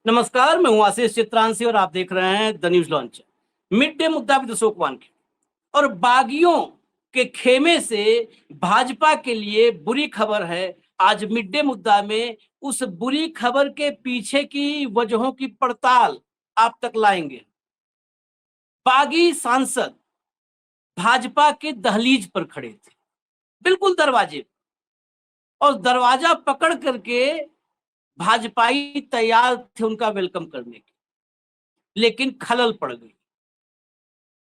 नमस्कार, मैं हूं आशीष चित्रांशी और आप देख रहे हैं the news launcher. Mid day मुद्दा विद अशोक वानखे और बागियों के खेमे से भाजपा के लिए बुरी खबर है। आज मिड डे मुद्दा में उस बुरी खबर के पीछे की वजहों की पड़ताल आप तक लाएंगे। बागी सांसद भाजपा के दहलीज पर खड़े थे, बिल्कुल दरवाजे पे, और दरवाजा पकड़ करके भाजपाई तैयार थे उनका वेलकम करने के, लेकिन खलल पड़ गई।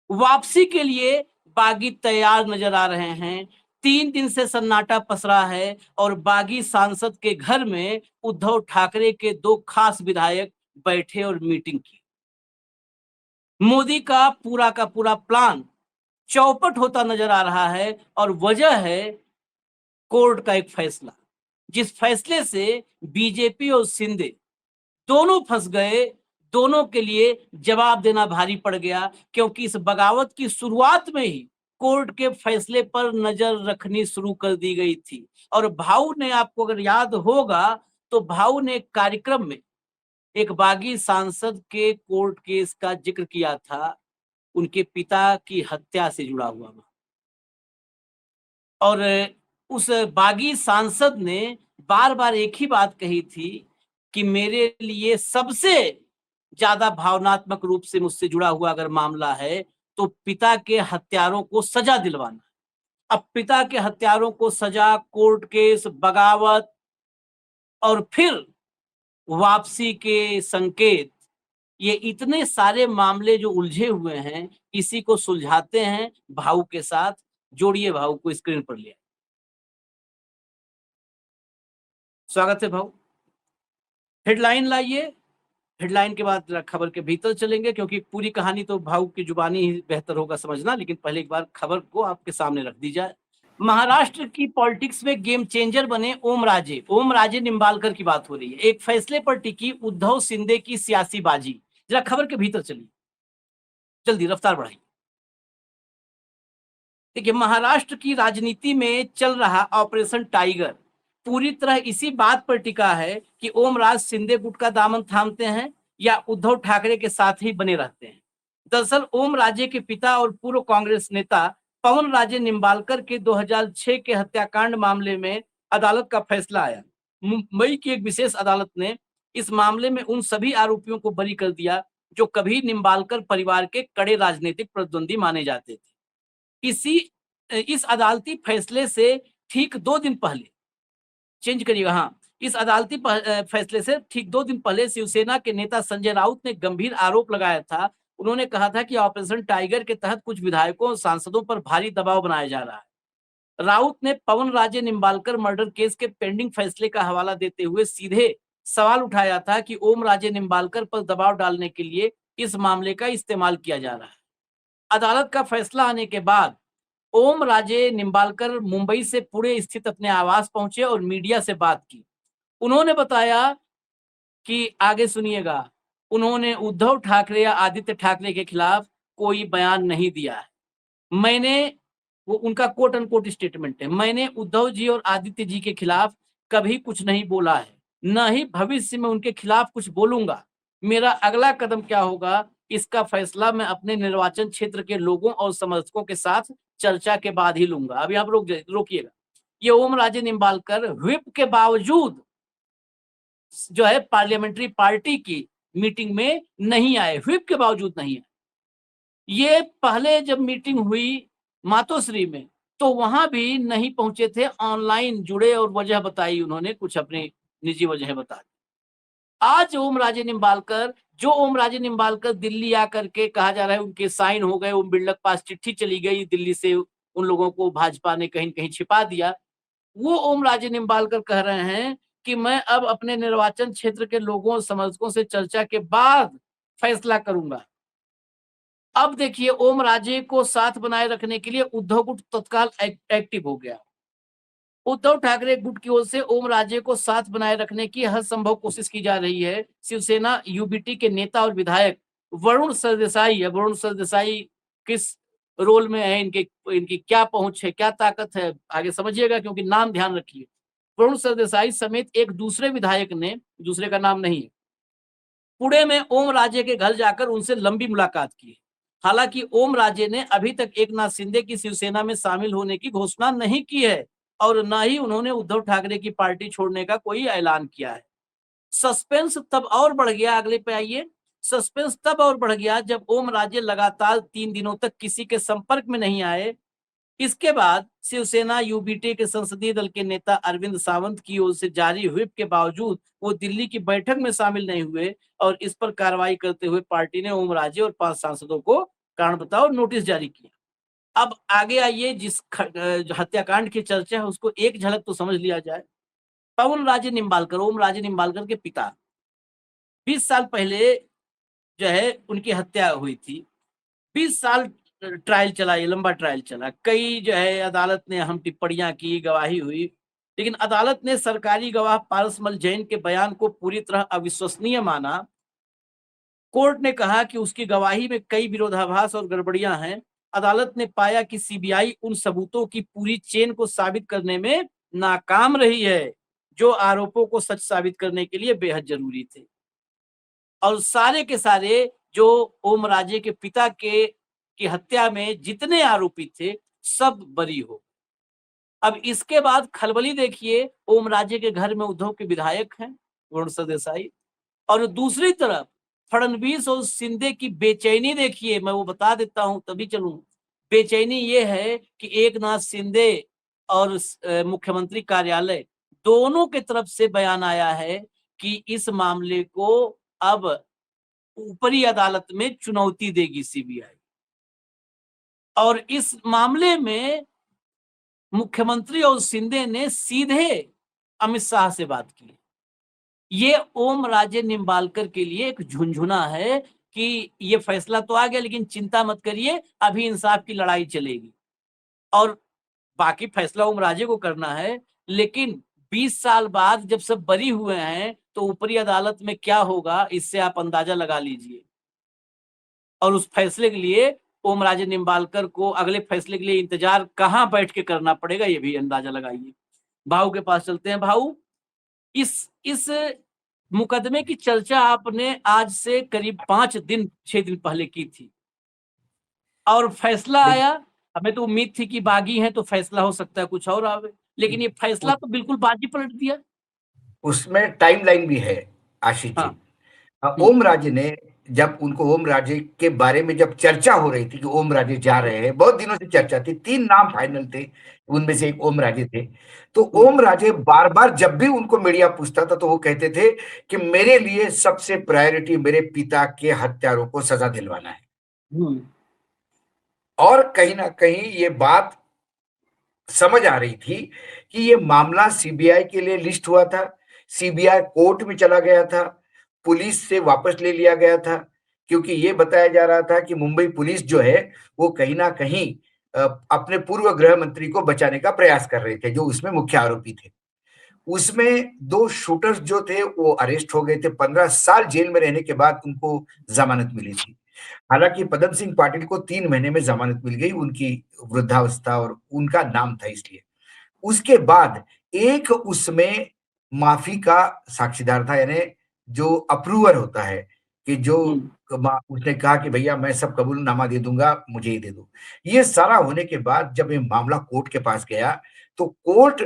वापसी के लिए बागी तैयार नजर आ रहे हैं। 3 दिन से सन्नाटा पसरा है और बागी सांसद के घर में उद्धव ठाकरे के 2 खास विधायक बैठे और मीटिंग की। मोदी का पूरा प्लान चौपट होता नजर आ रहा है और वजह है कोर्ट का एक फैसला, जिस फैसले से बीजेपी और शिंदे दोनों फंस गए। दोनों के लिए जवाब देना भारी पड़ गया, क्योंकि इस बगावत की शुरुआत में ही कोर्ट के फैसले पर नजर रखनी शुरू कर दी गई थी। और भाऊ ने, आपको अगर याद होगा, तो भाऊ ने एक कार्यक्रम में एक बागी सांसद के कोर्ट केस का जिक्र किया था, उनके पिता की हत्या से जुड़ा हुआ। और उस बागी सांसद ने बार बार एक ही बात कही थी कि मेरे लिए सबसे ज्यादा भावनात्मक रूप से मुझसे जुड़ा हुआ अगर मामला है तो पिता के हत्यारों को सजा दिलवाना। अब पिता के हत्यारों को सजा, कोर्ट केस, बगावत और फिर वापसी के संकेत, ये इतने सारे मामले जो उलझे हुए हैं, इसी को सुलझाते हैं भाऊ के साथ। जोड़िए भाऊ को स्क्रीन पर लिया। स्वागत है भाऊ। हेडलाइन लाइए, हेडलाइन के बाद जरा खबर के भीतर चलेंगे, क्योंकि पूरी कहानी तो भाऊ की जुबानी ही बेहतर होगा समझना, लेकिन पहले एक बार खबर को आपके सामने रख दी जाए। महाराष्ट्र की पॉलिटिक्स में गेम चेंजर बने ओम राजे निंबालकर की बात हो रही है। एक फैसले पर टिकी उद्धव शिंदे की सियासी बाजी। जरा खबर के भीतर चलिए, जल्दी रफ्तार बढ़ाइए। देखिए, महाराष्ट्र की राजनीति में चल रहा ऑपरेशन टाइगर पूरी तरह इसी बात पर टिका है कि ओमराज शिंदे गुट का दामन थामते हैं या उद्धव ठाकरे के साथ ही बने रहते हैं। दरअसल ओम राजे के पिता और पूर्व कांग्रेस नेता पवन राजे निंबालकर के 2006 के हत्याकांड मामले में अदालत का फैसला आया। मुंबई की एक विशेष अदालत ने इस मामले में उन सभी आरोपियों को बरी कर दिया जो कभी निंबालकर परिवार के कड़े राजनीतिक प्रतिद्वंदी माने जाते थे। इस अदालती फैसले से ठीक 2 दिन पहले, चेंज करिएगा, हाँ, इस अदालती फैसले से ठीक 2 दिन पहले शिवसेना के नेता संजय राउत ने गंभीर आरोप लगाया था। उन्होंने कहा था कि ऑपरेशन टाइगर के तहत कुछ विधायकों और सांसदों पर भारी दबाव बनाया जा रहा है। राउत ने पवन राजे निंबालकर मर्डर केस के पेंडिंग फैसले का हवाला देते हुए सीधे सवाल उठाया था कि ओम राजे निंबालकर पर दबाव डालने के लिए इस मामले का इस्तेमाल किया जा रहा है। अदालत का फैसला आने के बाद ओम राजे निंबालकर मुंबई से पुणे स्थित अपने आवास पहुंचे और मीडिया से बात की। उन्होंने बताया कि, आगे सुनिएगा, उन्होंने उद्धव ठाकरे या आदित्य ठाकरे के खिलाफ कोई बयान नहीं दिया है। मैंने, वो उनका कोट अनकोट स्टेटमेंट है, मैंने उद्धव जी और आदित्य जी के खिलाफ कभी कुछ नहीं बोला है, न ही भविष्य में उनके खिलाफ कुछ बोलूंगा। मेरा अगला कदम क्या होगा, इसका फैसला मैं अपने निर्वाचन क्षेत्र के लोगों और समर्थकों के साथ चर्चा के बाद ही लूंगा। अभी आप रोकिएगा। ये ओम राजे निंबालकर व्हिप के बावजूद जो है पार्लियामेंट्री पार्टी की मीटिंग में नहीं आए, व्हिप के बावजूद नहीं आए। ये पहले जब मीटिंग हुई मातोश्री में, तो वहां भी नहीं पहुंचे थे, ऑनलाइन जुड़े और वजह बताई उन्होंने, कुछ अपनी निजी वजह बता दी। आज ओम राजे निंबालकर दिल्ली आकर के, कहा जा रहा है उनके साइन हो गए, ओम बिड़ला के पास चिट्ठी चली गई दिल्ली से, उन लोगों को भाजपा ने कहीं कहीं छिपा दिया। वो ओम राजे निंबालकर कह रहे हैं कि मैं अब अपने निर्वाचन क्षेत्र के लोगों और समर्थकों से चर्चा के बाद फैसला करूंगा। अब देखिए, ओम राजे को साथ बनाए रखने के लिए उद्धव गुट तत्काल एक्टिव हो गया। उद्धव ठाकरे गुट की ओर से ओम राजे को साथ बनाए रखने की हर संभव कोशिश की जा रही है। शिवसेना यूबीटी के नेता और विधायक वरुण सरदेसाई है। वरुण सरदेसाई किस रोल में है, इनकी क्या पहुंच है, क्या ताकत है, आगे समझिएगा, क्योंकि नाम ध्यान रखिए। वरुण सरदेसाई समेत एक दूसरे विधायक ने, दूसरे का नाम नहीं है, पुणे में ओम राजे के घर जाकर उनसे लंबी मुलाकात की। हालांकि ओम राजे ने अभी तक एकनाथ शिंदे की शिवसेना में शामिल होने की घोषणा नहीं की है और न ही उन्होंने उद्धव ठाकरे की पार्टी छोड़ने का कोई ऐलान किया है। सस्पेंस तब और बढ़ गया, अगले पे आइए। सस्पेंस तब और बढ़ गया जब ओम राजे लगातार 3 दिनों तक किसी के संपर्क में नहीं आए। इसके बाद शिवसेना यूबीटी के संसदीय दल के नेता अरविंद सावंत की ओर से जारी व्हिप के बावजूद वो दिल्ली की बैठक में शामिल नहीं हुए और इस पर कार्रवाई करते हुए पार्टी ने ओम राजे और 5 सांसदों को कारण बताओ नोटिस जारी किया। अब आगे आइए, जिस हत्याकांड की चर्चा है उसको एक झलक तो समझ लिया जाए। पवन राजे निम्बालकर, ओम राजे निम्बालकर के पिता, 20 साल पहले जो है उनकी हत्या हुई थी। 20 साल ट्रायल चला, ये लंबा ट्रायल चला, कई जो है अदालत ने अहम टिप्पणियां की, गवाही हुई, लेकिन अदालत ने सरकारी गवाह पारसमल जैन के बयान को पूरी तरह अविश्वसनीय माना। कोर्ट ने कहा कि उसकी गवाही में कई विरोधाभास और गड़बड़ियां हैं। अदालत ने पाया कि सीबीआई उन सबूतों की पूरी चेन को साबित करने में नाकाम रही है जो आरोपों को सच साबित करने के लिए बेहद जरूरी थे, और सारे के सारे जो ओम राजे के पिता के की हत्या में जितने आरोपी थे सब बरी हो। अब इसके बाद खलबली देखिए, ओम राजे के घर में उद्धव के विधायक हैं वरुण सरदेसाई, और दूसरी तरफ फडणवीस और शिंदे की बेचैनी देखिए। मैं वो बता देता हूं तभी चलूं। बेचैनी ये है कि एकनाथ शिंदे और मुख्यमंत्री कार्यालय दोनों के तरफ से बयान आया है कि इस मामले को अब ऊपरी अदालत में चुनौती देगी सीबीआई, और इस मामले में मुख्यमंत्री और शिंदे ने सीधे अमित शाह से बात की। ये ओम राजे निम्बालकर के लिए एक झुंझुना है कि ये फैसला तो आ गया, लेकिन चिंता मत करिए, अभी इंसाफ की लड़ाई चलेगी और बाकी फैसला ओम राजे को करना है। लेकिन 20 साल बाद जब सब बरी हुए हैं तो ऊपरी अदालत में क्या होगा इससे आप अंदाजा लगा लीजिए, और उस फैसले के लिए ओम राजे निम्बालकर को अगले फैसले के लिए इंतजार कहां बैठ के करना पड़ेगा ये भी अंदाजा लगाइए। भाऊ के पास चलते हैं। भाऊ, इस मुकदमे की चर्चा आपने आज से करीब 6 दिन पहले की थी और फैसला आया। हमें तो उम्मीद थी कि बागी हैं तो फैसला हो सकता है कुछ और आवे, लेकिन ये फैसला तो बिल्कुल बाजी पलट दिया। उसमें टाइमलाइन भी है आशीष जी। हाँ। ओम राजे ने, जब उनको ओम राजे के बारे में जब चर्चा हो रही थी कि ओम राजे जा रहे हैं, बहुत दिनों से चर्चा थी, 3 नाम फाइनल थे, उनमें से एक ओम राजे थे। तो ओम राजे बार बार जब भी उनको मीडिया पूछता था तो वो कहते थे कि मेरे लिए सबसे प्रायोरिटी मेरे पिता के हत्यारों को सजा दिलवाना है। और कहीं ना कहीं ये बात समझ आ रही थी कि ये मामला सीबीआई के लिए लिस्ट हुआ था, सीबीआई कोर्ट में चला गया था, पुलिस से वापस ले लिया गया था, क्योंकि ये बताया जा रहा था कि मुंबई पुलिस जो है वो कहीं ना कहीं अपने पूर्व गृह मंत्री को बचाने का प्रयास कर रहे थे, जो उसमें मुख्य आरोपी थे। उसमें 2 शूटर्स जो थे वो अरेस्ट हो गए थे, 15 साल जेल में रहने के बाद उनको जमानत मिली थी। हालांकि पदम सिंह पाटिल को 3 महीने में जमानत मिल गई, उनकी वृद्धावस्था और उनका नाम था इसलिए। उसके बाद एक उसमें माफी का साक्षीदार था, यानी जो अप्रूवर होता है कि जो उसने कहा कि भैया मैं सब कबूलनामा दे दूंगा, मुझे ही दे दो। ये सारा होने के बाद जब ये मामला कोर्ट के पास गया तो कोर्ट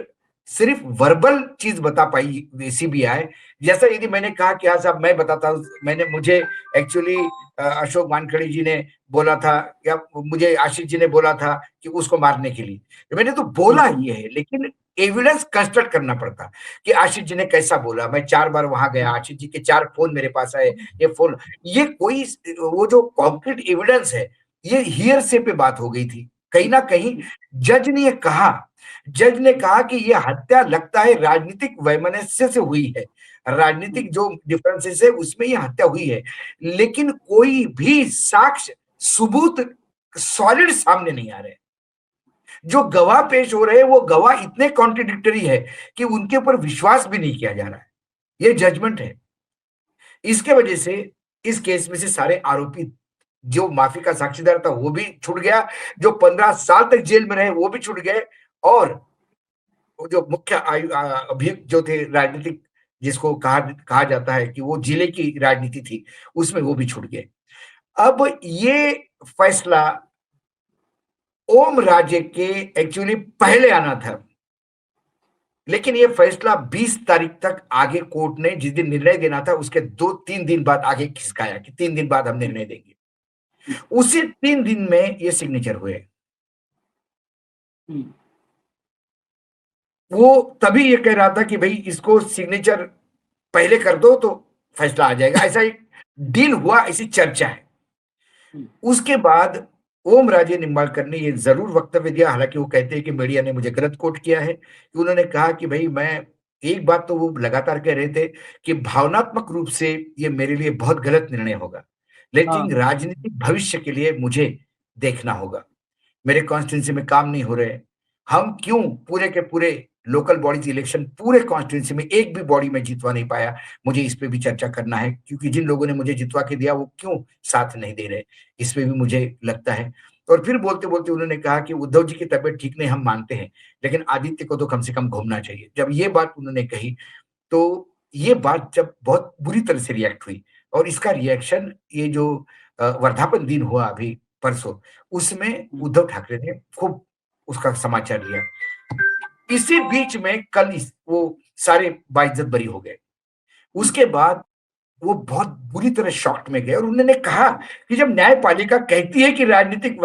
सिर्फ वर्बल चीज बता पाई सीबीआई। जैसा यदि मैंने कहा कि हाँ साहब मैं बताता हूँ, मुझे एक्चुअली अशोक वानखेड़े जी ने बोला था या मुझे आशीष जी ने बोला था कि उसको मारने के लिए, तो मैंने तो बोला ही है, लेकिन एविडेंस कंस्ट्रक्ट करना पड़ता कि आशीष जी ने कैसा बोला। मैं 4 बार वहां गया, आशीष जी के 4 फोन मेरे पास आए, ये फोन, ये कोई वो जो कॉन्क्रीट एविडेंस है, ये हियरसे पे बात हो गई थी। कहीं ना कहीं जज ने कहा कि यह हत्या लगता है राजनीतिक वैमनस्य से हुई है, राजनीतिक जो डिफरेंसेस है उसमें यह हत्या हुई है, लेकिन कोई भी साक्ष्य सबूत सॉलिड सामने नहीं आ रहे। जो गवाह पेश हो रहे हैं वो गवाह इतने कॉन्ट्रडिक्टरी है कि उनके ऊपर विश्वास भी नहीं किया जा रहा है। ये जजमेंट है। इसके वजह से इस केस में से सारे आरोपी, जो माफी का साक्षीदार था वो भी छूट गया, जो 15 साल तक जेल में रहे वो भी छूट गए, और जो मुख्य अभियुक्त जो थे राजनीतिक जिसको कहा जाता है कि वो जिले की राजनीति थी, उसमें वो भी छूट गए। अब ये फैसला ओम राजे के एक्चुअली पहले आना था, लेकिन ये फैसला 20 तारीख तक आगे कोर्ट ने जिस दिन निर्णय देना था उसके 2-3 दिन बाद आगे खिसकाया कि 3 दिन बाद हम निर्णय देंगे। उसी 3 दिन में ये सिग्नेचर हुए। वो तभी ये कह रहा था कि भाई इसको सिग्नेचर पहले कर दो तो फैसला आ जाएगा, ऐसा एक डील हुआ, ऐसी चर्चा है। उसके बाद ओम राजे निंबाळकर ने ये जरूर वक्तव्य दिया, हालांकि वो कहते हैं कि मीडिया ने मुझे गलत कोट किया है, कि उन्होंने कहा कि भाई मैं एक बात तो वो लगातार कह रहे थे कि भावनात्मक रूप से ये मेरे लिए बहुत गलत निर्णय होगा, लेकिन राजनीतिक भविष्य के लिए मुझे देखना होगा। मेरे कॉन्स्टिट्यूंसी में काम नहीं हो रहे, हम क्यों पूरे के पूरे लोकल बॉडीज इलेक्शन पूरे कॉन्स्टिट्यूंसी में एक भी बॉडी में जितवा नहीं पाया, मुझे इस पे भी चर्चा करना है, क्योंकि जिन लोगों ने मुझे जितवा के दिया वो क्यों साथ नहीं दे रहे, इस पे भी मुझे लगता है। और फिर बोलते बोलते उन्होंने कहा कि उद्धव जी की तबीयत ठीक नहीं, हम मानते हैं, लेकिन आदित्य को तो कम से कम घूमना चाहिए। जब ये बात उन्होंने कही तो ये बात जब बहुत बुरी तरह से रिएक्ट हुई, और इसका रिएक्शन ये जो वर्धापन दिन हुआ अभी परसों, उसमें उद्धव ठाकरे ने खूब उसका समाचार लिया। इसी बीच में कल वो सारे बाइज्जत बरी हो गए। उसके बाद वो बहुत बुरी तरह शॉक में गए और उन्होंने कहा कि जब न्यायपालिका कहती है कि राजनीतिक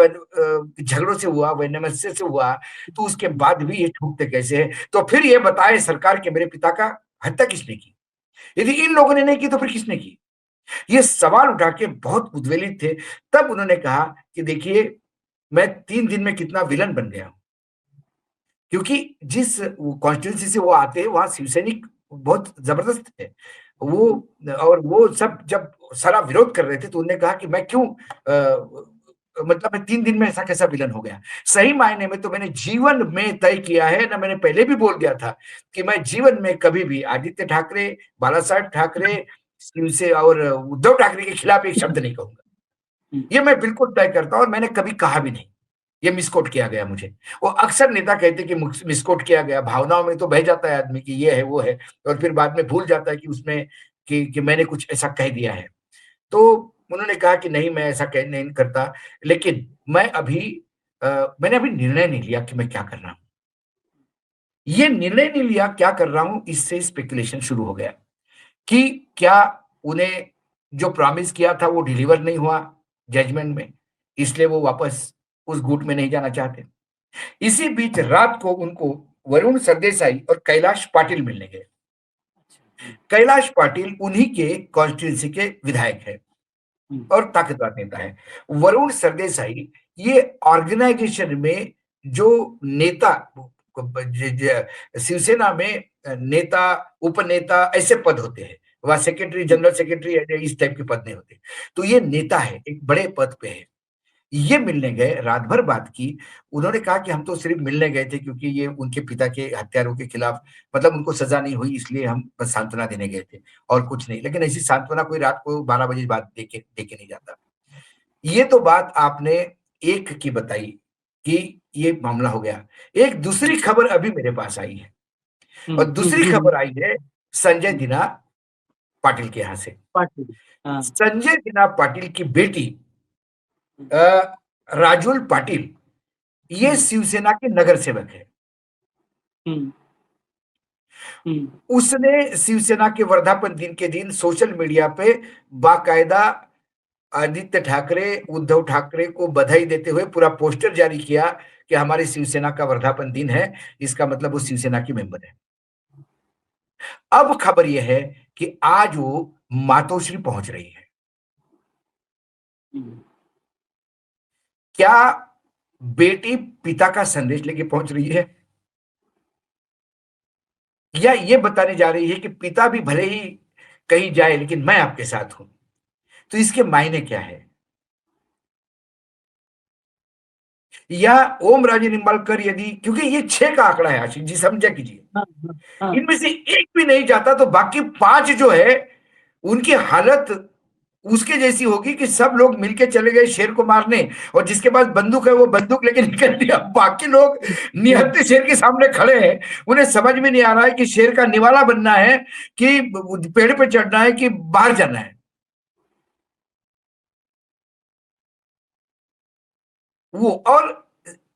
झगड़ों से हुआ, वैमनस्य से हुआ, तो उसके बाद भी ये छूटते कैसे है? तो फिर ये बताए सरकार कि मेरे पिता का हत्या किसने की? यदि इन लोगों ने नहीं की तो फिर किसने की? ये सवाल उठा के बहुत उद्वेलित थे। तब उन्होंने कहा कि देखिए, मैं 3 दिन में कितना विलन बन गया हूं, क्योंकि जिस कॉन्स्टिट्यूंसी से वो आते हैं वहां शिवसैनिक बहुत जबरदस्त है वो, और वो सब जब सारा विरोध कर रहे थे तो उन्होंने कहा कि मैं क्यों मतलब मैं 3 दिन में ऐसा कैसा विलन हो गया। सही मायने में तो मैंने जीवन में तय किया है ना, मैंने पहले भी बोल दिया था कि मैं जीवन में कभी भी आदित्य ठाकरे, बाला साहेब ठाकरे, शिवसे और उद्धव ठाकरे के खिलाफ एक शब्द नहीं कहूंगा। ये मैं बिल्कुल तय करता हूं और मैंने कभी कहा भी नहीं। ये मिसकोट किया गया मुझे। वो अक्सर नेता कहते हैं कि मिसकोट किया गया, भावनाओं में तो बह जाता है आदमी कि ये है वो है, और फिर बाद में भूल जाता है कि उसमें कि मैंने कुछ ऐसा कह दिया है। तो उन्होंने कहा कि नहीं, मैं ऐसा कह नहीं करता, लेकिन मैंने अभी निर्णय नहीं लिया कि मैं क्या कर रहा हूं। ये निर्णय नहीं लिया क्या कर रहा हूं, इससे स्पेकुलेशन शुरू हो गया कि क्या उन्हें जो प्रॉमिस किया था वो डिलीवर नहीं हुआ जजमेंट में, इसलिए वो वापस उस गुट में नहीं जाना चाहते। इसी बीच रात को उनको वरुण सरदेसाई और कैलाश पाटिल मिलने गए। कैलाश पाटिल उन्हीं के कॉन्स्टिट्यूंसी के विधायक है और ताकतवर नेता है। वरुण सरदेसाई ये ऑर्गेनाइजेशन में जो नेता, शिवसेना में नेता, उपनेता ऐसे पद होते हैं, वहां सेक्रेटरी, जनरल सेक्रेटरी, इस टाइप के पद नहीं होते। तो ये नेता है, एक बड़े पद पे है। ये मिलने गए, रात भर बात की। उन्होंने कहा कि हम तो सिर्फ मिलने गए थे क्योंकि ये उनके पिता के हत्यारों के खिलाफ, मतलब उनको सजा नहीं हुई इसलिए हम बस सांत्वना देने गए थे और कुछ नहीं। लेकिन ऐसी सांत्वना कोई रात को 12 बजे बाद देके नहीं जाता। ये तो बात आपने एक की बताई कि ये मामला हो गया। एक दूसरी खबर अभी मेरे पास आई है और दूसरी खबर आई है संजय दीना पाटिल के यहाँ से। संजय दीना पाटिल की बेटी राजुल पाटिल, ये शिवसेना के नगर सेवक है। उसने शिवसेना के वर्धापन दिन के दिन सोशल मीडिया पे बाकायदा आदित्य ठाकरे, उद्धव ठाकरे को बधाई देते हुए पूरा पोस्टर जारी किया कि हमारे शिवसेना का वर्धापन दिन है, इसका मतलब वो शिवसेना की मेंबर है। अब खबर यह है कि आज वो मातोश्री पहुंच रही है। क्या बेटी पिता का संदेश लेके पहुंच रही है, या ये बताने जा रही है कि पिता भी भले ही कहीं जाए लेकिन मैं आपके साथ हूं? तो इसके मायने क्या है? या ओम राजे निंबाळकर यदि, क्योंकि ये 6 का आंकड़ा है आशीष जी, समझा कीजिए, इनमें से एक भी नहीं जाता तो बाकी 5 जो है उनकी हालत उसके जैसी होगी कि सब लोग मिलके चले गए शेर को मारने, और जिसके पास बंदूक है वो बंदूक लेके निकल दिया, बाकी लोग निहत्थे शेर के सामने खड़े हैं। उन्हें समझ में नहीं आ रहा है कि शेर का निवाला बनना है कि पेड़ पे चढ़ना है कि बाहर जाना है। वो और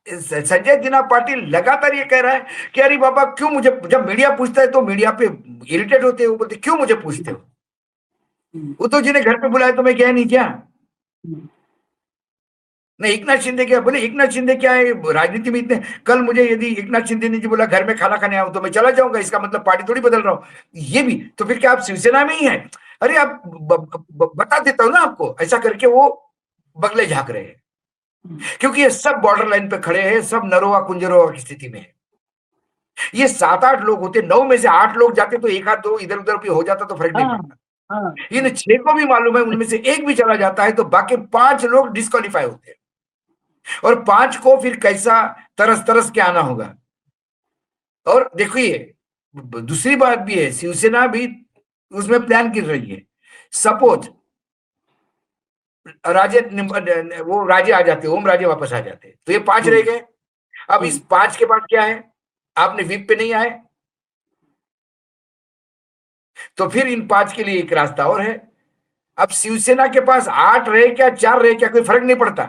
संजय दिना पाटिल लगातार ये कह रहा है कि अरे बाबा क्यों मुझे, जब मीडिया पूछता है तो मीडिया पे इरिटेट होते हैं, वो बोलते क्यों मुझे पूछते हो, उद्धव जी ने घर पे बुलाया तो मैं गया नहीं क्या? नहीं, एकनाथ शिंदे क्या बोले, एकनाथ शिंदे क्या है राजनीति में इतने, कल मुझे यदि एकनाथ शिंदे ने जी बोला घर में खाना खाने आऊं तो मैं चला जाऊंगा, इसका मतलब पार्टी थोड़ी बदल रहा हूं। ये भी तो फिर क्या आप शिवसेना में ही है? अरे आप बता देता हूं ना आपको, ऐसा करके वो बगले झांक रहे हैं, क्योंकि ये सब बॉर्डर लाइन पे खड़े हैं, सब नरोवा कुंजरोवा की स्थिति में है। ये 7-8 लोग होते, 9 में से 8 लोग जाते तो एक आध दो इधर उधर भी हो जाता तो फर्क नहीं पड़ता। इन 6 को भी मालूम है उनमें से एक भी चला जाता है तो बाकी 5 लोग डिस्क्वालीफाई होते हैं, और 5 को फिर कैसा तरस तरस के आना होगा। और देखिए दूसरी बात भी है, शिवसेना भी उसमें प्लान कर रही है। सपोज राजे वो राजे आ जाते, ओम राजे वापस आ जाते तो ये 5 रह गए। अब इस 5 के पास क्या है, आपने विप पे नहीं आए तो फिर इन 5 के लिए एक रास्ता और है। अब शिवसेना के पास 8 रहे क्या 4 रहे क्या कोई फर्क नहीं पड़ता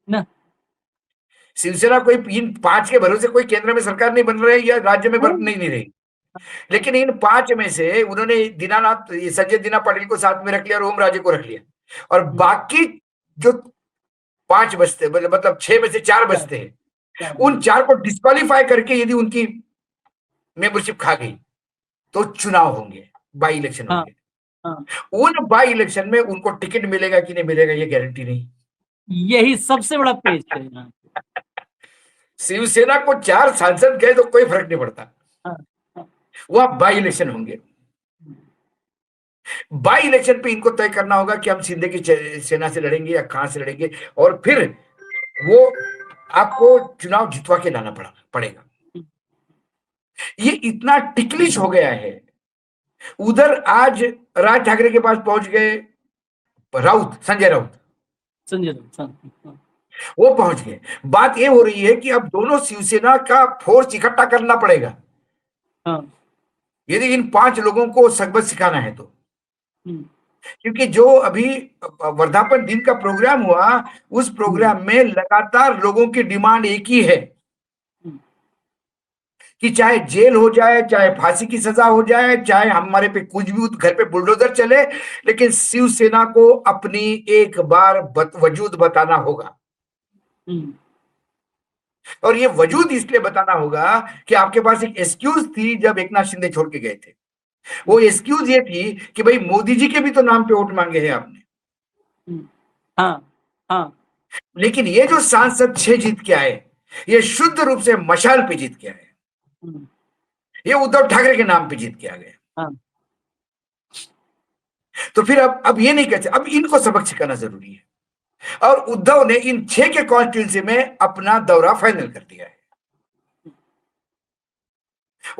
ना। शिवसेना कोई इन 5 के भरोसे कोई केंद्र में सरकार नहीं बन रही या राज्य में बन नहीं रही, लेकिन इन 5 में से उन्होंने दीनानाथ संजय दीना पाटिल को साथ में रख लिया और ओम राजे को रख लिया, और बाकी जो 5 बचते मतलब 6 में से 4 बचते हैं, उन 4 को डिस्क्वालीफाई करके यदि उनकी मेंबरशिप खा गई तो चुनाव होंगे, बाई इलेक्शन होंगे। उन बाई इलेक्शन में उनको टिकट मिलेगा कि नहीं मिलेगा ये गारंटी नहीं। यही सबसे बड़ा पेच है। शिवसेना को 4 सांसद गए तो कोई फर्क नहीं पड़ता, वह बाई इलेक्शन होंगे। बाई इलेक्शन पे इनको तय करना होगा कि हम शिंदे की सेना से लड़ेंगे या कहां से लड़ेंगे, और फिर वो आपको चुनाव जितवा के लाना पड़ेगा। ये इतना टिकलिश हो गया है। उधर आज राज ठाकरे के पास पहुंच गए राउत, संजय राउत, वो पहुंच गए। बात ये हो रही है कि अब दोनों शिवसेना का फोर्स इकट्ठा करना पड़ेगा यदि इन 5 लोगों को सबक सिखाना है तो, क्योंकि जो अभी वर्धापन दिन का प्रोग्राम हुआ उस प्रोग्राम में लगातार लोगों की डिमांड एक ही है कि चाहे जेल हो जाए, चाहे फांसी की सजा हो जाए, चाहे हमारे पे कुछ भी घर पे बुलडोजर चले, लेकिन शिवसेना को अपनी एक बार वजूद बताना होगा। और ये वजूद इसलिए बताना होगा कि आपके पास एक एक्सक्यूज थी जब एकनाथ शिंदे छोड़ के गए थे। वो एक्सक्यूज ये थी कि भाई मोदी जी के भी तो नाम पे वोट मांगे हैं आपने। लेकिन ये जो सांसद 6 जीत के आए, ये शुद्ध रूप से मशाल पे जीत के आए, ये उद्धव ठाकरे के नाम पे जीत के आ गए। तो फिर अब ये नहीं कहते, अब इनको सबक सिखाना जरूरी है, और उद्धव ने इन 6 के कॉन्स्टिट्यूंसी में अपना दौरा फाइनल कर दिया है।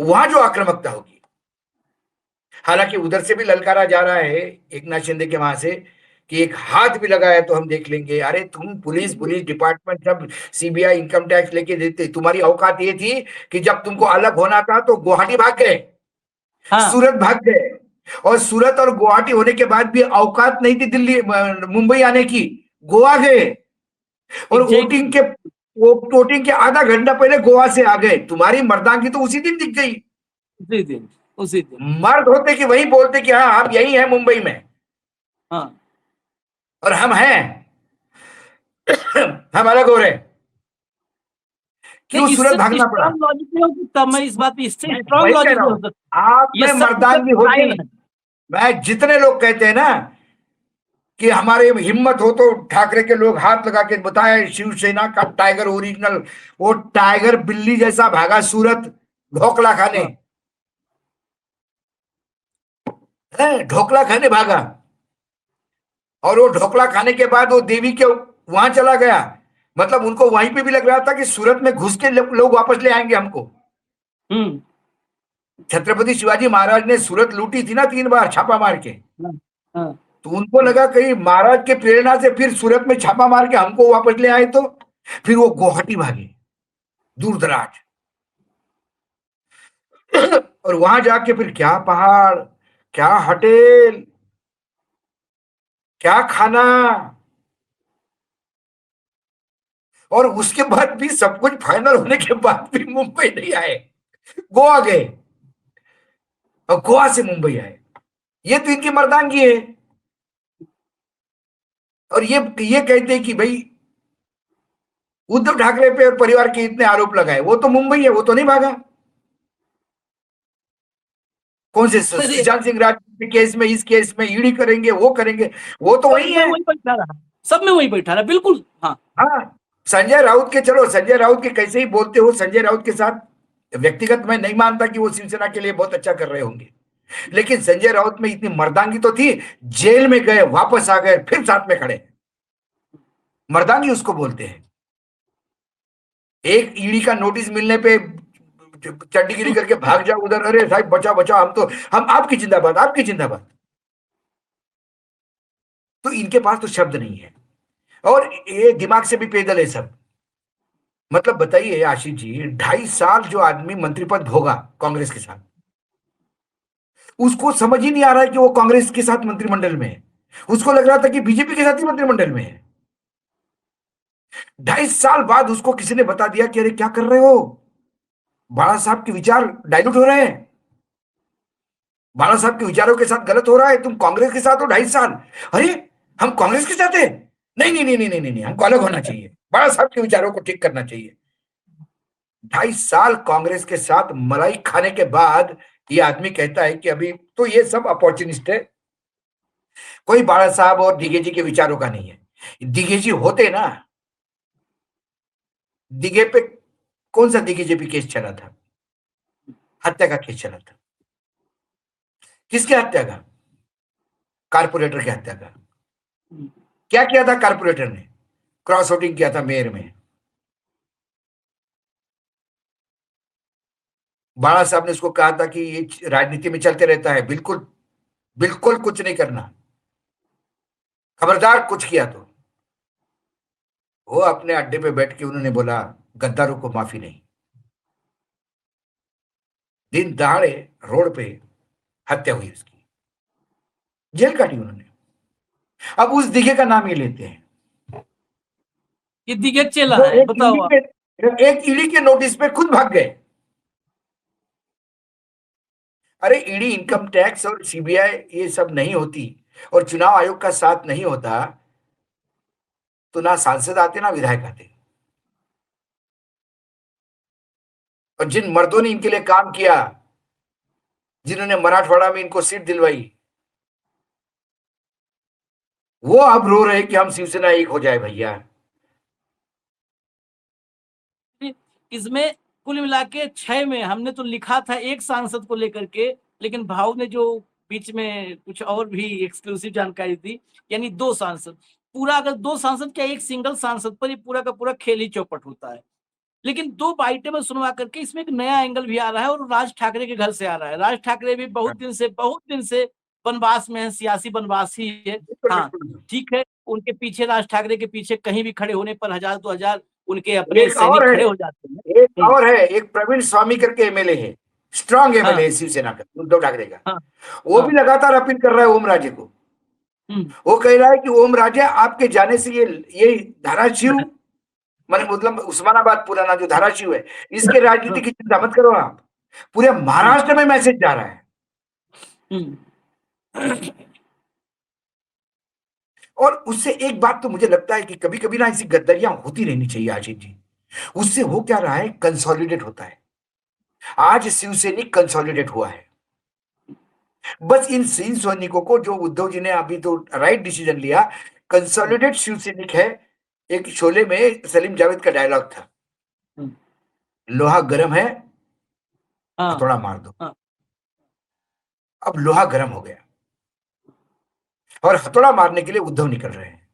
वहां जो आक्रामकता होगी, हालांकि उधर से भी ललकारा जा रहा है एकनाथ शिंदे के वहां से कि एक हाथ भी लगाया तो हम देख लेंगे। अरे तुम पुलिस डिपार्टमेंट सब सीबीआई इनकम टैक्स लेके देते, तुम्हारी औकात ये थी कि जब तुमको अलग होना था तो गुवाहाटी भाग गए, सूरत भाग गए, और सूरत और गुवाहाटी होने के बाद भी औकात नहीं थी दिल्ली मुंबई आने की, गोवा गए, और वोटिंग के आधा घंटा पहले गोवा से आ गए। तुम्हारी मर्दांगी तो उसी दिन दिख गई, उसी दिन मर्द होते कि वही बोलते कि हाँ आप यही है मुंबई में, और हम हैं हम अलग हो रहे, क्यों सूरत भागना पड़ा? मैं इस बात पे इससे स्ट्रांग लॉजिक नहीं हो सकता। आप में मर्दानगी होती, मैं जितने लोग कहते हैं ना कि हमारे हिम्मत हो तो ठाकरे के लोग हाथ लगा के बताए शिवसेना का टाइगर ओरिजिनल, वो टाइगर बिल्ली जैसा भागा सूरत ढोकला खाने, ढोकला खाने भागा, और वो ढोकला खाने के बाद वो देवी के वहां चला गया, मतलब उनको वहीं पे भी लग रहा था कि सूरत में घुस के लोग वापस ले आएंगे हमको। छत्रपति शिवाजी महाराज ने सूरत लूटी थी ना 3 बार छापा मार के, तो उनको लगा कहीं महाराज के प्रेरणा से फिर सूरत में छापा मार के हमको वापस ले आए, तो फिर वो गुवाहाटी भागे, दूर दराज। और वहां जाके फिर क्या पहाड़, क्या होटल, क्या खाना, और उसके बाद भी सब कुछ फाइनल होने के बाद भी मुंबई नहीं आए, गोवा गए, और गोवा से मुंबई आए। ये तो इनकी मर्दानगी है। और ये कहते हैं कि भाई उद्धव ठाकरे पे और परिवार के इतने आरोप लगाए, वो तो मुंबई है, वो तो नहीं भागा। कौन से अरे सुशांत सिंह राजपूत के केस में, इस केस में ईडी करेंगे, वो करेंगे, वो तो वही है। वही बैठा रहा, सब में वही बैठा रहा, बिल्कुल। हाँ हाँ, संजय राउत के, चलो संजय राउत के कैसे ही बोलते हो, संजय राउत के साथ व्यक्तिगत मैं नहीं मानता कि वो शिवसेना के लिए बहुत अच्छा कर रहे होंगे, लेकिन संजय राउत में इतनी मर्दांगी तो थी, जेल में गए, वापस आ गए, फिर साथ में खड़े। मर्दांगी उसको बोलते हैं। एक ईडी का नोटिस मिलने पे चंडीगिरी करके भाग जाओ उधर, अरे साहब बचाओ बचाओ, हम आपकी जिंदाबाद, आपकी जिंदाबाद। तो इनके पास तो शब्द नहीं है, और ये दिमाग से भी पैदल है सब। मतलब बताइए आशीष जी, 2.5 साल जो आदमी मंत्री पद भोगा कांग्रेस के साथ, उसको समझ ही नहीं आ रहा है कि वो कांग्रेस के साथ मंत्रिमंडल में है। उसको लग रहा था कि बीजेपी के साथ ही मंत्रिमंडल में है। 2.5 साल बाद उसको किसी ने बता दिया कि अरे क्या कर रहे हो, बाला साहब के विचार डाइल्यूट हो रहे हैं, बाला साहब के विचारों के साथ गलत हो रहा है, तुम कांग्रेस के साथ हो 2.5 साल। अरे हम कांग्रेस के साथ है, नहीं नहीं नहीं नहीं नहीं नहीं, हमको अलग होना चाहिए, बाला साहब के विचारों को ठीक करना चाहिए। 2.5 साल कांग्रेस के साथ मलाई खाने के बाद ये आदमी कहता है कि अभी तो ये सब अपॉर्चुनिस्ट है, कोई बाला साहब और डीके जी के विचारों का नहीं है। डीके जी होते ना, दिघे पे कौन सा डीके पे केस चला था, हत्या का केस चला था। किसके हत्या का? कारपोरेटर के हत्या का। क्या किया था कारपोरेटर ने? क्रॉस वोटिंग किया था मेयर में। बाला साहब ने उसको कहा था कि ये राजनीति में चलते रहता है, बिल्कुल बिल्कुल कुछ नहीं करना, खबरदार कुछ किया तो। वो अपने अड्डे पे बैठ के उन्होंने बोला गद्दारों को माफी नहीं। दिन दहाड़े रोड पे हत्या हुई उसकी, जेल काटी उन्होंने। अब उस दिघे का नाम ये लेते हैं, ये दिग्गज चेला वो है, बताओ आप। एक ईडी के नोटिस पे खुद भाग गए। अरे ईडी, इनकम टैक्स और सीबीआई ये सब नहीं होती, और चुनाव आयोग का साथ नहीं होता, तो ना सांसद आते ना विधायक आते। और जिन मर्दों ने इनके लिए काम किया, जिन्होंने मराठवाड़ा में इनको सीट दिलवाई, वो अब रो रहे कि हम शिवसेना एक हो जाए भैया। इसमें कुल मिला के 6 में हमने तो लिखा था एक सांसद को लेकर के, लेकिन भाव ने जो बीच में कुछ और भी एक्सक्लूसिव जानकारी दी, यानी 2 सांसद। पूरा अगर 2 सांसद क्या, एक सिंगल सांसद पर ही पूरा का पूरा खेल ही चौपट होता है। लेकिन 2 बाइटें में सुनवा करके इसमें एक नया एंगल भी आ रहा है, और राज ठाकरे के घर से आ रहा है। राज ठाकरे भी बहुत दिन से वनवास में है, सियासी वनवास ही है। बिल्कुल हाँ बिल्कुल। ठीक है, उनके पीछे, राज ठाकरे के पीछे कहीं भी खड़े होने पर 1000-2000 उनके अपने एक और सैनिक है, खड़े हो जाते हैं। एक प्रवीण स्वामी करके एमएलए है, स्ट्रांग एमएलए हाँ है शिवसेना का, उद्धव ठाकरे का। हाँ वो भी हाँ। लगातार अपील कर रहा है ओम राजे को। हम्म, वो कह रहा है कि ओम राजे आपके जाने से ये धाराशिव, मतलब उस्मानाबाद पुराना जो धाराशिव है, इसके राजनीति हाँ, की चिंता मत करो आप। पूरे हम्म, महाराष्ट्र में मैसेज जा रहा है। हम्म। और उससे एक बात तो मुझे लगता है कि कभी कभी ना ऐसी गद्दारियां होती रहनी चाहिए आशीष जी। उससे हो क्या रहा है, कंसोलिडेट होता है। आज शिवसैनिक कंसोलिडेट हुआ है। बस इन सैनिकों को, जो उद्धव जी ने अभी तो राइट डिसीजन लिया, कंसोलिडेट शिवसैनिक है। एक शोले में सलीम जावेद का डायलॉग था, हम्म, लोहा गर्म है, हाँ हथौड़ा मार दो। हाँ। अब लोहा गर्म हो गया, और हथौड़ा मारने के लिए उद्धव निकल रहे हैं।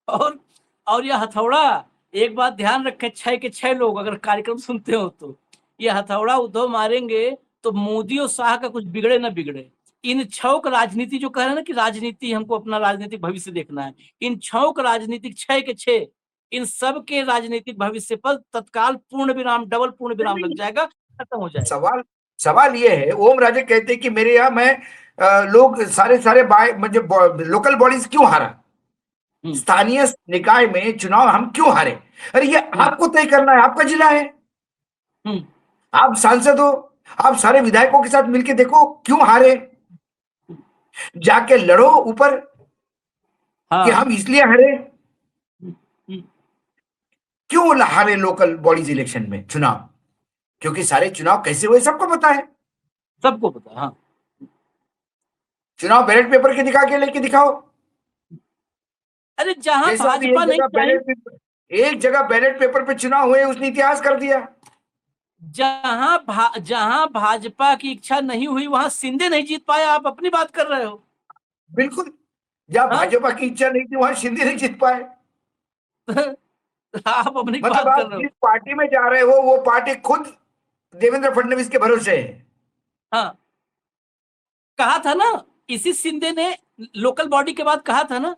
और और यह हथौड़ा, एक बात ध्यान रखें, 6 के 6 लोग अगर कार्यक्रम सुनते हो तो, ये हथौड़ा उद्धव मारेंगे तो मोदी और शाह का कुछ बिगड़े ना बिगड़े, इन छौक राजनीति जो कह रहे हैं ना कि राजनीति हमको अपना राजनीतिक भविष्य देखना है, इन छौक राजनीतिक 6 के 6 इन सब के राजनीतिक भविष्य पर तत्काल पूर्ण विराम, डबल पूर्ण विराम लग जाएगा, खत्म हो जाएगा। सवाल सवाल ये है, ओम राजे कहते हैं कि मेरे यहाँ मैं लोग सारे मतलब लोकल बॉडीज क्यों हारा, स्थानीय निकाय में चुनाव हम क्यों हारे। अरे ये आपको तय करना है, आपका जिला है, आप सांसद हो, आप सारे विधायकों के साथ मिलके देखो क्यों हारे, जाके लड़ो ऊपर कि हम इसलिए हारे। क्यों हारे लोकल बॉडीज इलेक्शन में चुनाव, क्योंकि सारे चुनाव कैसे हुए सबको पता है, सबको पता है। हाँ, चुनाव बैलेट पेपर के दिखा के लेके दिखाओ। अरे जहां जैसा भी भाजपा नहीं एक जगह बैलेट पेपर पे चुनाव हुए उसने इतिहास कर दिया। जहां भाजपा की इच्छा नहीं हुई वहां शिंदे नहीं जीत पाया, आप अपनी बात कर रहे हो। बिल्कुल, जहां भाजपा की इच्छा नहीं थी वहां शिंदे नहीं जीत पाए। आप अपनी मतलब बात कर आप रहे जिस हो। पार्टी में जा रहे हो वो पार्टी खुद देवेंद्र फडणवीस के भरोसे है। हाँ, कहा था ना, इसी शिंदे ने लोकल बॉडी के बाद कहा था ना,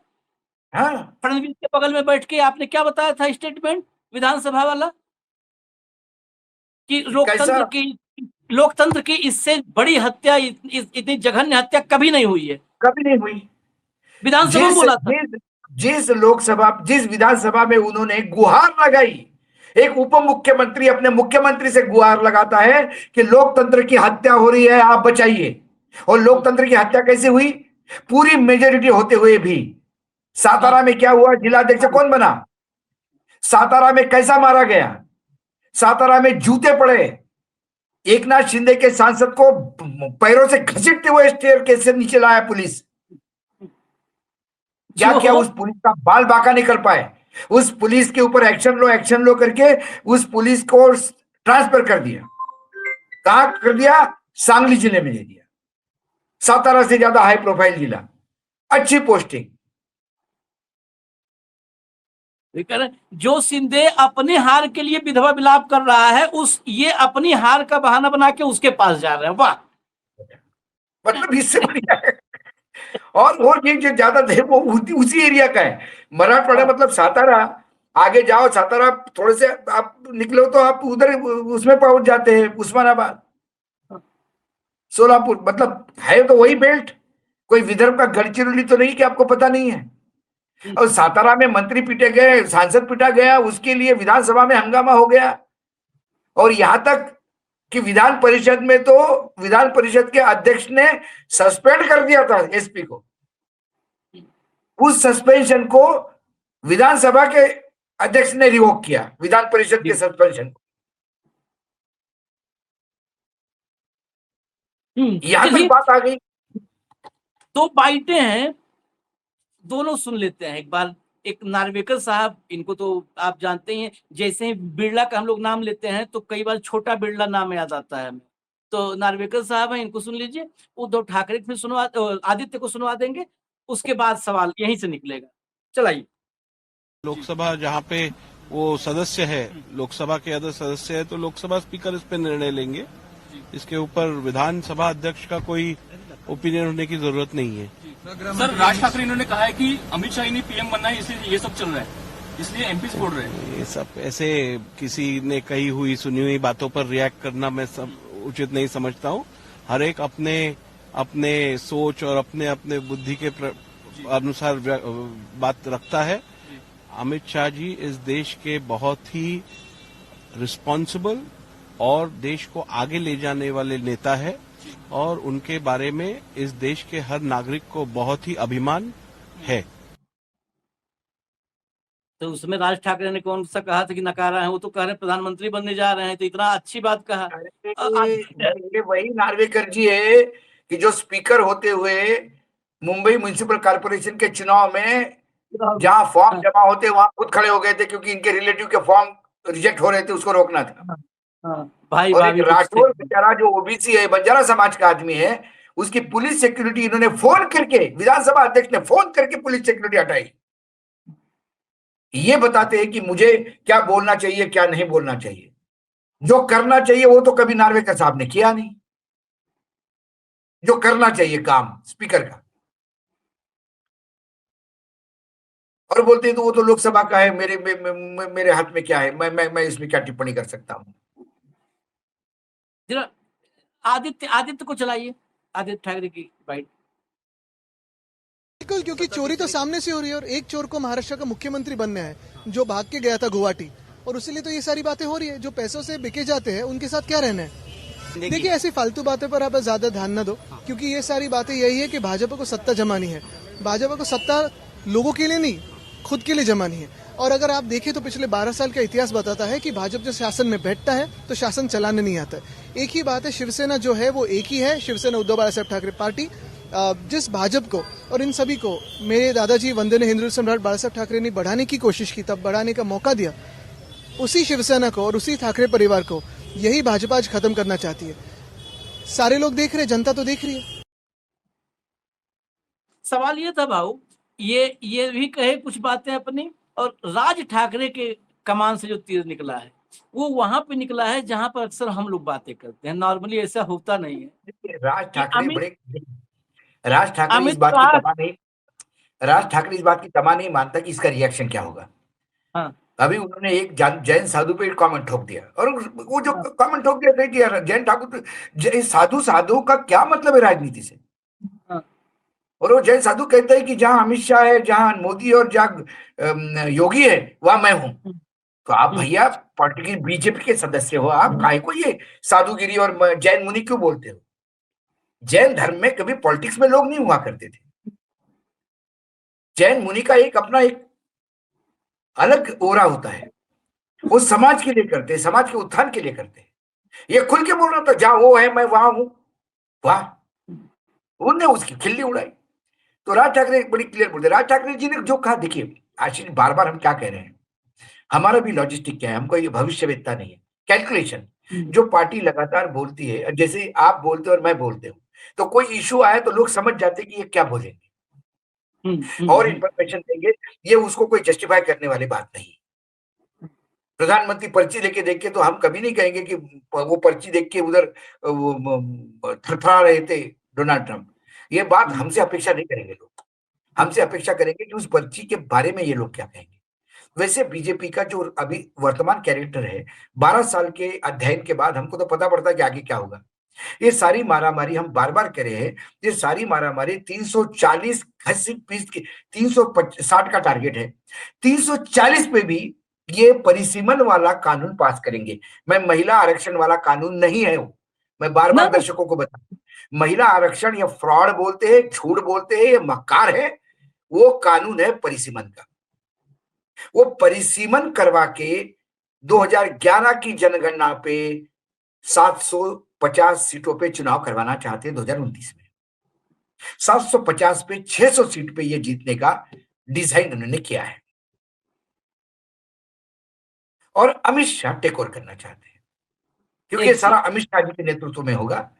हाँ, फडणवीस के बगल में बैठ के आपने क्या बताया था स्टेटमेंट विधानसभा वाला, कि कैसा लोकतंत्र की इससे बड़ी हत्या, इतनी जघन्य हत्या कभी नहीं हुई है, कभी नहीं हुई। विधानसभा में जिस बोला था। जिस जिस लोकसभा जिस विधानसभा में उन्होंने गुहार लगाई, एक उप मुख्यमंत्री अपने मुख्यमंत्री से गुहार लगाता है कि लोकतंत्र की हत्या हो रही है, आप बचाइए। और लोकतंत्र की हत्या कैसे हुई, पूरी मेजोरिटी होते हुए भी। सातारा में क्या हुआ, जिलाध्यक्ष कौन बना, सातारा में कैसा मारा गया, सातारा में जूते पड़े, एकनाथ शिंदे के सांसद को पैरों से घसीटते हुए स्टेयरकेस से नीचे लाया पुलिस। क्या किया, उस पुलिस का बाल बांका नहीं कर पाए, उस पुलिस के ऊपर एक्शन लो करके उस पुलिस को ट्रांसफर कर दिया। कहां कर दिया, सांगली जिले में दे दिया, सातारा से ज्यादा हाई प्रोफाइल जिला, अच्छी पोस्टिंग। जो शिंदे अपने हार के लिए विधवा विलाप कर रहा है, ये अपनी हार का बहाना बना के उसके पास जा रहे हैं। वाह, मतलब इससे बढ़िया है। और ये जो ज्यादा थे वो उसी एरिया का है, मराठवाड़ा मतलब सातारा। आगे जाओ, सातारा थोड़े से आप निकलो तो आप उधर उसमें पहुंच जाते हैं, उस्मानाबाद, सोलापुर, मतलब है तो वही बेल्ट। कोई विदर्भ का गढ़चिरौली तो नहीं कि आपको पता नहीं है। और सातारा में मंत्री पीटे गए, सांसद पीटा गया, उसके लिए विधानसभा में हंगामा हो गया। और यहां तक कि विधान परिषद में तो विधान परिषद के अध्यक्ष ने सस्पेंड कर दिया था एसपी को। उस सस्पेंशन को विधानसभा के अध्यक्ष ने रिवोक किया, विधान परिषद के सस्पेंशन को। यहां तक बात आ गई। तो बाइटें हैं, दोनों सुन लेते हैं एक बार। एक नार्वेकर साहब, इनको तो आप जानते ही हैं, जैसे ही बिरला का हम लोग नाम लेते हैं तो कई बार छोटा बिरला नाम याद आता है हमें। तो नार्वेकर साहब हैं, इनको सुन लीजिए। उद्धव ठाकरे को सुनवा, आदित्य को सुनवा देंगे, उसके बाद सवाल यहीं से निकलेगा। चलाइए। लोकसभा जहाँ पे वो सदस्य है, लोकसभा के अदर सदस्य है, तो लोकसभा स्पीकर इस पे निर्णय लेंगे। इसके ऊपर विधानसभा अध्यक्ष का कोई ओपिनियन होने की जरूरत नहीं है। सर, राज ठाकरे इन्होंने कहा है कि अमित शाह ने पीएम बनना है, इसलिए ये सब चल रहा है, इसलिए एमपी छोड़ रहे हैं। ये सब ऐसे किसी ने कही हुई सुनी हुई बातों पर रिएक्ट करना मैं सब उचित नहीं समझता हूँ। हर एक अपने अपने सोच और अपने अपने बुद्धि के अनुसार बात रखता है। अमित शाह जी इस देश के बहुत ही रिस्पॉन्सिबल और देश को आगे ले जाने वाले नेता है, और उनके बारे में इस देश के हर नागरिक को बहुत ही अभिमान है। तो उसमें राज ठाकरे ने कौन सा कहा था कि नकारा है, वो तो कह रहे हैं प्रधानमंत्री बनने जा रहे हैं, तो इतना अच्छी बात कहा। ये वही नार्वेकर जी है कि जो स्पीकर होते हुए मुंबई म्युनिसिपल कॉर्पोरेशन के चुनाव में जहां फॉर्म जमा होते वहां खुद खड़े हो गए थे, क्योंकि इनके रिलेटिव के फॉर्म रिजेक्ट हो रहे थे, उसको रोकना था। भाई और एक राठौर बेचारा जो ओबीसी है, बंजारा समाज का आदमी है, उसकी पुलिस सिक्योरिटी इन्होंने फोन करके, विधानसभा अध्यक्ष ने फोन करके पुलिस सिक्योरिटी हटाई। ये बताते हैं कि मुझे क्या बोलना चाहिए क्या नहीं बोलना चाहिए। जो करना चाहिए वो तो कभी नार्वेकर साहब ने किया नहीं। जो करना चाहिए काम स्पीकर का, और बोलते हैं तो वो तो लोकसभा का है, मेरे हाथ में क्या है, मैं इसमें क्या टिप्पणी कर सकता हूँ। जरा आदित्य आदित्य को चलाइए, आदित्य ठाकरे की बाइट। बिल्कुल, क्योंकि चोरी तो सामने से हो रही है और एक चोर को महाराष्ट्र का मुख्यमंत्री बनना है जो भाग के गया था गुवाहाटी, और इसीलिए तो ये सारी बातें हो रही है। जो पैसों से बिके जाते हैं उनके साथ क्या रहना है। देखिए, ऐसी फालतू बातें पर आप ज्यादा ध्यान न दो, क्योंकि ये सारी बातें यही है कि भाजपा को सत्ता जमानी है। भाजपा को सत्ता लोगों के लिए नहीं, खुद के लिए जमानी है। और अगर आप देखें तो पिछले 12 साल का इतिहास बताता है कि भाजपा जो शासन में बैठता है तो शासन चलाने नहीं आता है। एक ही बात है, शिवसेना जो है वो एक ही है, शिवसेना उद्धव बाळासाहेब ठाकरे पार्टी। जिस भाजपा को और इन सभी को मेरे दादाजी वंदनीय हिंदू सम्राट बाळासाहेब ठाकरे ने बढ़ाने की कोशिश की, तब बढ़ाने का मौका दिया, उसी शिवसेना को और उसी ठाकरे परिवार को यही भाजपा आज खत्म करना चाहती है। सारे लोग देख रहे, जनता तो देख रही है। सवाल ये था भाऊ, ये भी कहे कुछ बातें अपनी, और राज ठाकरे के कमान से जो तीर निकला है वो वहां पे निकला है जहां पर अक्सर हम लोग बातें करते हैं। नॉर्मली ऐसा होता नहीं है देखिए, राज कि ठाकरे अमित बड़े, राज ठाकरे इस अमित बात की शाह। तमा नहीं, राज ठाकरे इस बात की तमा नहीं मानता कि इसका रिएक्शन क्या होगा। हाँ अभी उन्होंने एक जैन साधु पे कमेंट ठोक दिया, और वो जो हाँ कमेंट ठोक दिया कि यार जैन ठाकुर साधु साधु का क्या मतलब है राजनीति से। हाँ और वो जैन साधु कहते हैं कि जहां अमित शाह है, जहां मोदी और जहां योगी है, वहां मैं हूं। तो आप हम्म, भैया पार्टी की बीजेपी के सदस्य हो, आप काहे को ये साधुगिरी और जैन मुनि क्यों बोलते हो। जैन धर्म में कभी पॉलिटिक्स में लोग नहीं हुआ करते थे। जैन मुनि का एक अपना एक अलग ओरा होता है, वो समाज के लिए करते हैं, समाज के उत्थान के लिए करते हैं। ये खुल के बोल रहा था जहां वो है मैं वहां हूं, वाह, उनने उसकी खिल्ली उड़ाई। तो राज ठाकरे बड़ी क्लियर बोलते, राज ठाकरे जी ने जो कहा, देखिए आशीष बार बार हम क्या कह रहे हैं, हमारा भी लॉजिस्टिक क्या है, हमको ये भविष्यवेत्ता नहीं है, कैलकुलेशन। जो पार्टी लगातार बोलती है, जैसे आप बोलते हो और मैं बोलते हूँ, तो कोई इशू आए तो लोग समझ जाते हैं कि ये क्या बोलेंगे और इंफॉर्मेशन देंगे, ये उसको कोई जस्टिफाई करने वाली बात नहीं। प्रधानमंत्री पर्ची लेके देख के तो हम कभी नहीं कहेंगे कि वो पर्ची देख के उधर थरथरा रहे थे डोनाल्ड ट्रंप। ये बात हमसे अपेक्षा नहीं करेंगे लोग, हमसे अपेक्षा करेंगे कि उस पर्ची के बारे में ये लोग क्या कहेंगे। वैसे बीजेपी का जो अभी वर्तमान कैरेक्टर है, 12 साल के अध्ययन के बाद हमको तो पता पड़ता है कि आगे क्या होगा। ये सारी मारामारी हम बार बार कह रहे हैं, ये सारी मारामारी 340 फीसद की, 360 का टारगेट है, 340 पे भी ये परिसीमन वाला कानून पास करेंगे। मैं महिला आरक्षण वाला कानून नहीं है वो, मैं बार बार दर्शकों को बता, महिला आरक्षण या फ्रॉड बोलते हैं, झूठ बोलते हैं, ये मक्कार है, वो कानून है परिसीमन का। वो परिसीमन करवा के 2011 की जनगणना पे 750 सीटों पे चुनाव करवाना चाहते हैं 2029 में। 750 पे 600 सीट पे ये जीतने का डिजाइन उन्होंने किया है, और अमित शाह टेक ओवर करना चाहते हैं, क्योंकि सारा अमित शाह जी के नेतृत्व में होगा,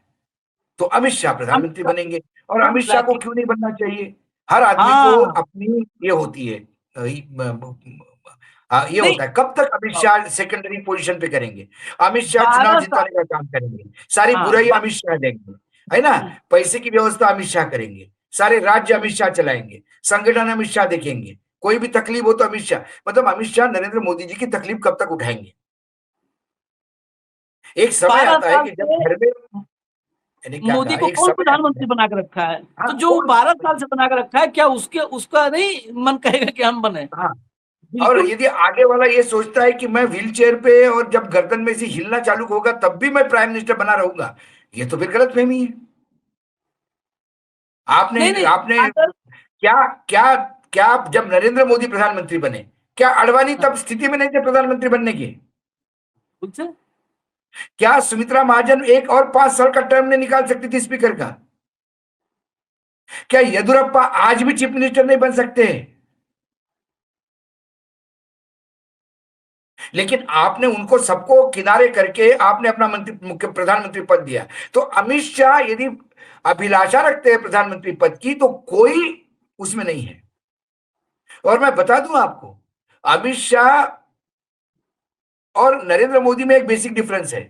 तो अमित शाह प्रधानमंत्री बनेंगे। और अमित शाह को क्यों नहीं बनना चाहिए, हर आदमी को अपनी ये होती है, ये होता है, कब तक अमित शाह सेकेंडरी पोजीशन पे करेंगे। अमित शाह चुनाव जिताने का काम करेंगे, सारी बुराई अमित शाह देंगे, है ना, पैसे की व्यवस्था अमित शाह करेंगे, सारे राज्य अमित शाह चलाएंगे, संगठन अमित शाह देखेंगे, कोई भी तकलीफ हो तो अमित शाह, मतलब अमित शाह नरेंद्र मोदी जी की तकलीफ कब तक उठाएंगे। एक समय आता है कि जब घर में मोदी को कौन प्रधानमंत्री बना के रखा है, तो जो 12 साल से बना के रखा है, क्या उसका नहीं मन कहेगा कि हम बने। हाँ, और यदि आगे वाला ये सोचता है कि मैं व्हील चेयर पे और जब गर्दन में से हिलना चालू होगा तब भी मैं प्राइम मिनिस्टर बना रहूंगा, ये तो फिर गलतफहमी है। आपने क्या क्या क्या जब नरेंद्र मोदी प्रधानमंत्री बने, क्या अडवाणी तब स्थिति में नहीं थे प्रधानमंत्री बनने की? क्या सुमित्रा महाजन एक और 5 साल का टर्म नहीं निकाल सकती थी स्पीकर का? क्या येदुरप्पा आज भी चीफ मिनिस्टर नहीं बन सकते? लेकिन आपने उनको सबको किनारे करके आपने अपना मुख्य प्रधानमंत्री पद दिया। तो अमित शाह यदि अभिलाषा रखते हैं प्रधानमंत्री पद की तो कोई उसमें नहीं है। और मैं बता दूं आपको, अमित शाह और नरेंद्र मोदी में एक बेसिक डिफरेंस है।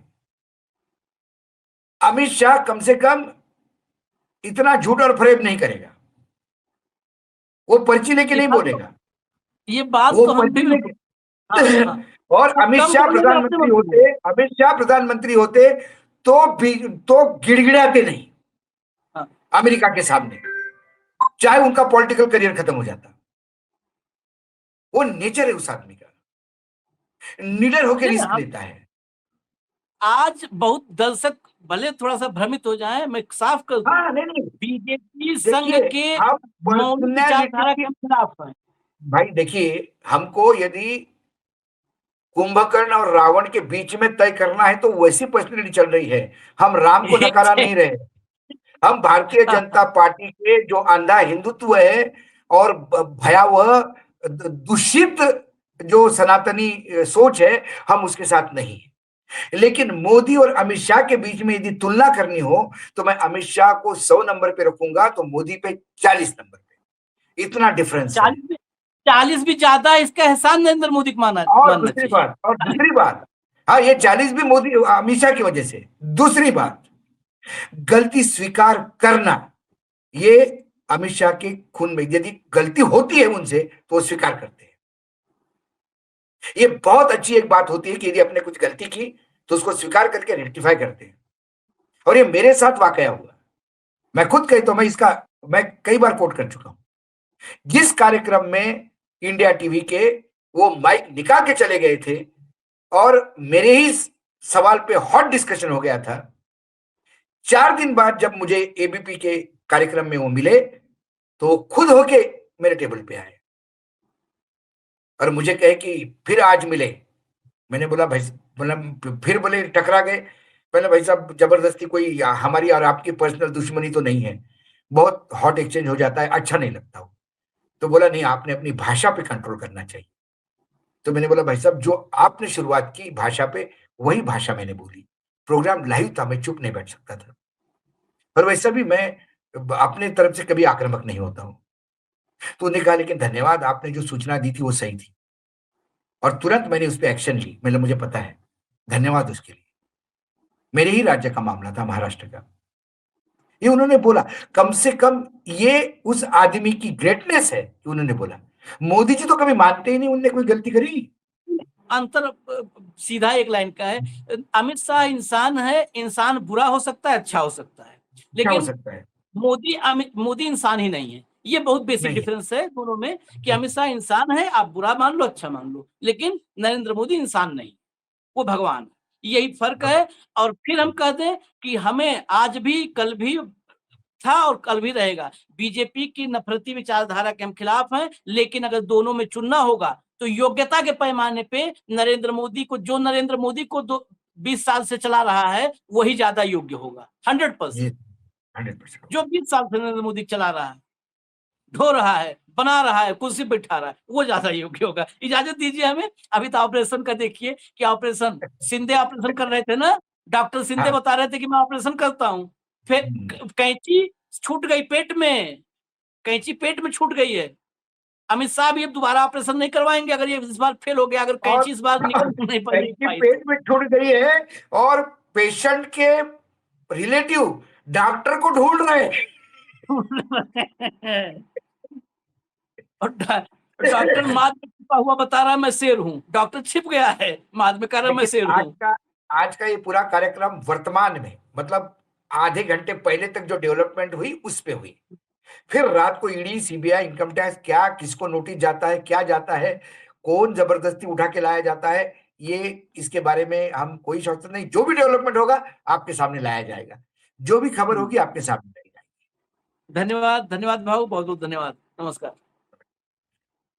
अमित शाह कम से कम इतना झूठ और फरेब नहीं करेगा। वो पर्ची लेके नहीं बोलेगा, ये बात वो तो हम पर्ची भी लेके हाँ। और वो अमित कम शाह बोलेंगे अपने प्रधानमंत्री मंत्री होते, अमित शाह प्रधानमंत्री होते तो गिड़गिड़ाते नहीं हाँ। अमेरिका के सामने, चाहे उनका पॉलिटिकल करियर खत्म हो जाता। वो नेचर है उस आदमी का, निडर होकर नहीं, रिस्क हम लेता है। आज बहुत दर्शक भले थोड़ा सा भ्रमित हो जाए, मैं साफ कर दूं, हाँ नहीं, बीजेपी संघ देखिए के हम मौलिक पर्सनैलिटी विचारधारा की, के हम खिलाफ हैं। भाई देखिए, हमको यदि कुंभकर्ण और रावण के बीच में तय करना है तो वैसी पर्सनैलिटी चल रही है। हम राम को नकारा नहीं रहे, हम भारतीय जनता पार्टी के जो अंधा हिंदुत्व है और भयावह दूषित जो सनातनी सोच है, हम उसके साथ नहीं है। लेकिन मोदी और अमित शाह के बीच में यदि तुलना करनी हो तो मैं अमित शाह को 100 नंबर पे रखूंगा तो मोदी पे 40 नंबर पे, इतना डिफरेंस है। 40 भी ज्यादा है, इसका एहसान नरेंद्र मोदी को मानना चाहिए। और दूसरी बात, हाँ ये 40 भी मोदी अमित शाह की वजह से। दूसरी बात, गलती स्वीकार करना, ये अमित शाह के खून में, यदि गलती होती है उनसे तो वो स्वीकार करते हैं। ये बहुत अच्छी एक बात होती है कि यदि आपने कुछ गलती की तो उसको स्वीकार करके रेक्टिफाई करते हैं, और ये मेरे साथ वाकया हुआ। मैं खुद कहता हूं, मैं कई बार कोट कर चुका हूं। जिस कार्यक्रम में इंडिया टीवी के वो माइक निकाल के चले गए थे और मेरे ही सवाल पे हॉट डिस्कशन हो गया था, 4 दिन बाद जब मुझे एबीपी के कार्यक्रम में वो मिले तो खुद होके मेरे टेबल पे आए और मुझे कहे कि फिर आज मिले। मैंने बोला भाई, बोला फिर बोले टकरा गए। मैंने भाई साहब जबरदस्ती कोई हमारी और आपकी पर्सनल दुश्मनी तो नहीं है, बहुत हॉट एक्सचेंज हो जाता है, अच्छा नहीं लगता हो। तो बोला नहीं, आपने अपनी भाषा पे कंट्रोल करना चाहिए। तो मैंने बोला भाई साहब, जो आपने शुरुआत की भाषा पे, वही भाषा मैंने बोली। प्रोग्राम लाइव था, मैं चुप नहीं बैठ सकता था। पर वैसा भी मैं अपने तरफ से कभी आक्रामक नहीं होता हूं। तो उन्होंने कहा लेकिन धन्यवाद, आपने जो सूचना दी थी वो सही थी, और तुरंत मैंने उस पर एक्शन ली। मतलब मुझे पता है, धन्यवाद उसके लिए। मेरे ही राज्य का मामला था, महाराष्ट्र का। ये उन्होंने बोला, कम से कम ये उस आदमी की ग्रेटनेस है कि उन्होंने बोला। मोदी जी तो कभी मानते ही नहीं उन्होंने कोई गलती करी। अंतर सीधा एक लाइन का है, अमित शाह इंसान है, इंसान बुरा हो सकता है, अच्छा हो सकता है, क्या हो लेकिन सकता है? मोदी इंसान ही नहीं है। ये बहुत बेसिक नहीं। डिफरेंस है दोनों में, कि अमित शाह इंसान है, आप बुरा मान लो अच्छा मान लो, लेकिन नरेंद्र मोदी इंसान नहीं, वो भगवान है। यही फर्क है। और फिर हम कहते हैं कि हमें आज भी, कल भी था और कल भी रहेगा, बीजेपी की नफरती विचारधारा के हम खिलाफ हैं, लेकिन अगर दोनों में चुनना होगा तो योग्यता के पैमाने पे नरेंद्र मोदी को, जो नरेंद्र मोदी को 20 साल से चला रहा है, वही ज्यादा योग्य होगा। 100%। 100%। जो 20 साल से नरेंद्र मोदी चला रहा है, ढो रहा है, बना रहा है, कुर्सी बैठा रहा है, वो ज्यादा योग्य होगा। इजाजत दीजिए हमें, अभी तो ऑपरेशन का देखिए कि ऑपरेशन सिंधे ऑपरेशन कर रहे थे ना, डॉक्टर सिंधे हाँ। बता रहे थे कि मैं ऑपरेशन करता हूं, फिर कैंची छूट गई पेट में, कैंची पेट में छूट गई है। अमित शाह भी अब दोबारा ऑपरेशन नहीं करवाएंगे अगर ये इस बार फेल हो गया, अगर और कैंची इस बार निकल नहीं पाई पेट में छूट गई है और पेशेंट के रिलेटिव डॉक्टर को ढूंढ रहे हैं। और डॉक्टर माद में छिपा हुआ बता रहा है मैं शेर हूँ, डॉक्टर छिप गया है माद में, कह रहा है मैं शेर हूँ। आज का ये पूरा कार्यक्रम वर्तमान में, मतलब आधे घंटे पहले तक जो डेवलपमेंट हुई उस पे हुई। फिर रात को ईडी, सीबीआई, इनकम टैक्स, क्या किसको नोटिस जाता है, क्या जाता है, कौन जबरदस्ती उठा के लाया जाता है, ये इसके बारे में हम कोई सोचते नहीं। जो भी डेवलपमेंट होगा आपके सामने लाया जाएगा, जो भी खबर होगी आपके सामने लाई जाएगी। धन्यवाद, धन्यवाद भाऊ, बहुत बहुत धन्यवाद, नमस्कार।